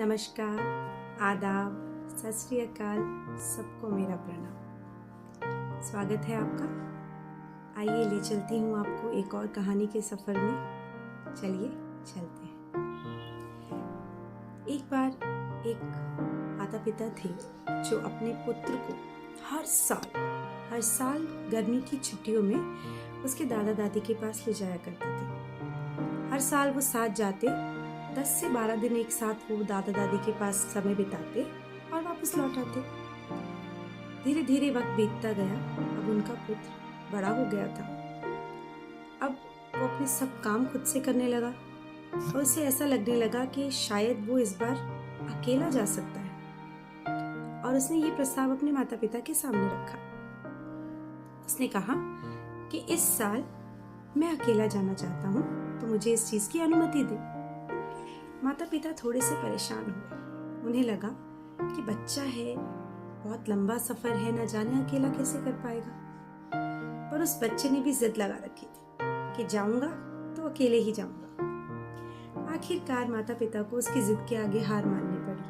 नमस्कार, आदाब, सत श्री अकाल, सबको मेरा प्रणाम। स्वागत है आपका। आइए ले चलती हूँ आपको एक और कहानी के सफर में। चलिए चलते हैं। एक बार एक माता पिता थे जो अपने पुत्र को हर साल गर्मी की छुट्टियों में उसके दादा दादी के पास ले जाया करते थे। हर साल वो साथ जाते, 10 से 12 दिन एक साथ वो दादा दादी के पास समय बिताते और वापस लौट आते। धीरे धीरे वक्त बीतता गया। अब उनका पुत्र बड़ा हो गया था। अब वो अपने सब काम खुद से करने लगा और उसे ऐसा लगने लगा कि शायद वो इस बार अकेला जा सकता है। और उसने ये प्रस्ताव अपने माता पिता के सामने रखा। उसने कहा कि इस साल मैं अकेला जाना चाहता हूँ, तो मुझे इस चीज की अनुमति दे। माता पिता थोड़े से परेशान हुए। उन्हें लगा कि बच्चा है, बहुत लंबा सफर है, न जाने अकेला कैसे कर पाएगा। पर उस बच्चे ने भी जिद लगा रखी थी कि जाऊंगा तो अकेले ही जाऊंगा। आखिरकार माता पिता को उसकी जिद के आगे हार माननी पड़ी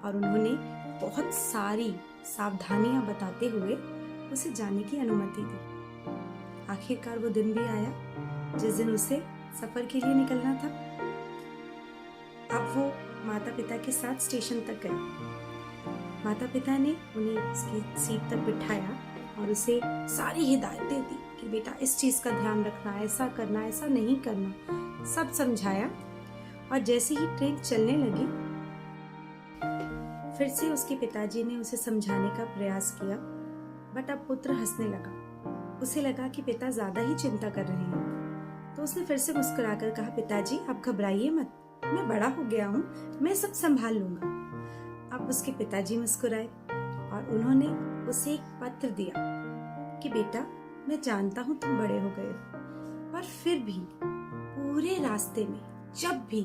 और उन्होंने बहुत सारी सावधानियां बताते हुए उसे जाने की अनुमति दी। आखिरकार वो दिन भी आया जिस दिन उसे सफर के लिए निकलना था। अब वो माता पिता के साथ स्टेशन तक गया। माता पिता ने उन्हें उसकी सीट तक बिठाया और उसे सारी हिदायतें दी कि बेटा इस चीज का ध्यान रखना, ऐसा करना, ऐसा नहीं करना, सब समझाया। और जैसे ही ट्रेन चलने लगी, फिर से उसके पिताजी ने उसे समझाने का प्रयास किया, बट अब पुत्र हंसने लगा। उसे लगा कि पिता ज्यादा ही चिंता कर रहे हैं, तो उसने फिर से मुस्कुराकर कहा, पिताजी आप घबराइए मत, मैं बड़ा हो गया हूँ, मैं सब संभाल लूंगा। अब उसके पिताजी मुस्कुराए और उन्होंने उसे एक पत्र दिया कि बेटा मैं जानता हूँ तुम बड़े हो गए हो, पर फिर भी पूरे रास्ते में जब भी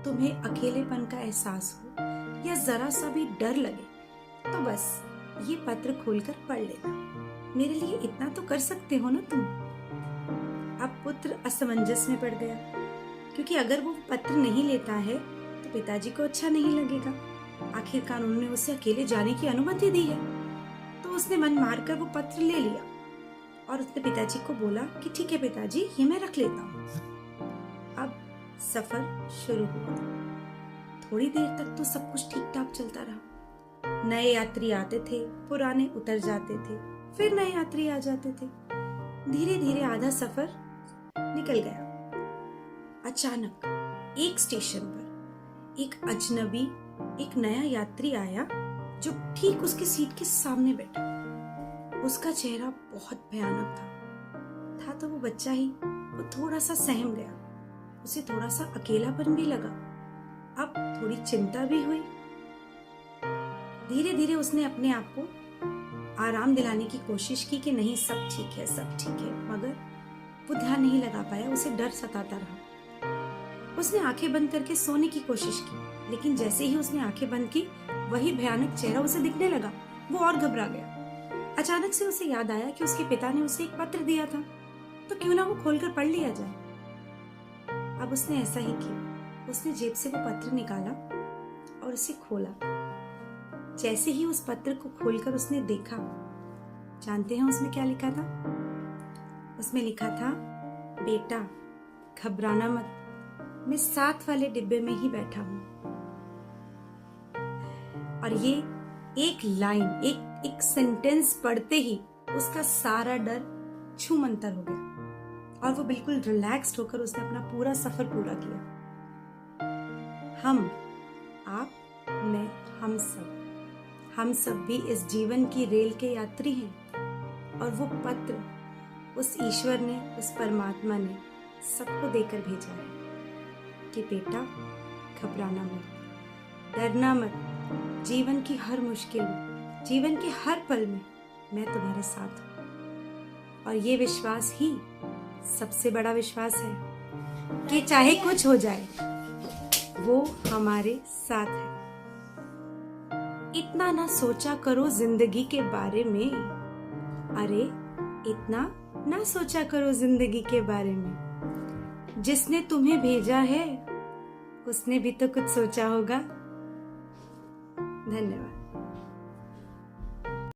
तुम्हें अकेलेपन का एहसास हो या जरा सा भी डर लगे तो बस ये पत्र खोलकर पढ़ लेना। मेरे लिए इतना तो कर सकते हो ना तुम। अब पुत्र असमंजस में पड़ गया, क्योंकि अगर वो पत्र नहीं लेता है तो पिताजी को अच्छा नहीं लगेगा। आखिरकार उन्होंने उसे अकेले जाने की अनुमति दी है, तो उसने मन मारकर वो पत्र ले लिया और उसने पिताजी को बोला कि ठीक है पिताजी, ये मैं रख लेता हूँ। अब सफर शुरू हुआ। थोड़ी देर तक तो सब कुछ ठीक ठाक चलता रहा। नए यात्री आते थे, पुराने उतर जाते थे, फिर नए यात्री आ जाते थे। धीरे धीरे आधा सफर निकल गया। अचानक एक स्टेशन पर एक अजनबी, एक नया यात्री आया जो ठीक उसकी सीट के सामने बैठा। उसका चेहरा बहुत भयानक था तो वो बच्चा ही। वो थोड़ा सा सहम गया, उसे थोड़ा सा अकेलापन भी लगा, अब थोड़ी चिंता भी हुई। धीरे धीरे उसने अपने आप को आराम दिलाने की कोशिश की कि नहीं सब ठीक है, सब ठीक है, मगर वो ध्यान नहीं लगा पाया। उसे डर सताता रहा। उसने आंखें बंद करके सोने की कोशिश की, लेकिन जैसे ही उसने आंखें बंद की, वही भयानक चेहरा उसे दिखने लगा। वो और घबरा गया। अचानक से उसे याद आया कि उसके पिता ने उसे एक पत्र दिया था, तो क्यों ना वो खोलकर पढ़ लिया जाए। अब उसने ऐसा ही किया। उसने जेब से वो पत्र निकाला और उसे खोला। जैसे ही उस पत्र को खोलकर उसने देखा, जानते हैं उसमें क्या लिखा था? उसमें लिखा था, बेटा घबराना मत, मैं साथ वाले डिब्बे में ही बैठा हूं। और ये एक लाइन, एक सेंटेंस पढ़ते ही उसका सारा डर छूमंतर हो गया और वो बिल्कुल रिलैक्स्ड होकर उसने अपना पूरा सफर पूरा किया। हम, आप, मैं, हम सब भी इस जीवन की रेल के यात्री हैं और वो पत्र उस ईश्वर ने, उस परमात्मा ने सबको देकर भेजा है कि बेटा घबराना मत, डरना मत। जीवन की हर मुश्किल में, जीवन के हर पल में मैं तुम्हारे साथ हूँ। और ये विश्वास ही सबसे बड़ा विश्वास है कि चाहे कुछ हो जाए, वो हमारे साथ है। इतना ना सोचा करो जिंदगी के बारे में, अरे इतना ना सोचा करो जिंदगी के बारे में। जिसने तुम्हें भेजा है उसने भी तो कुछ सोचा होगा। धन्यवाद।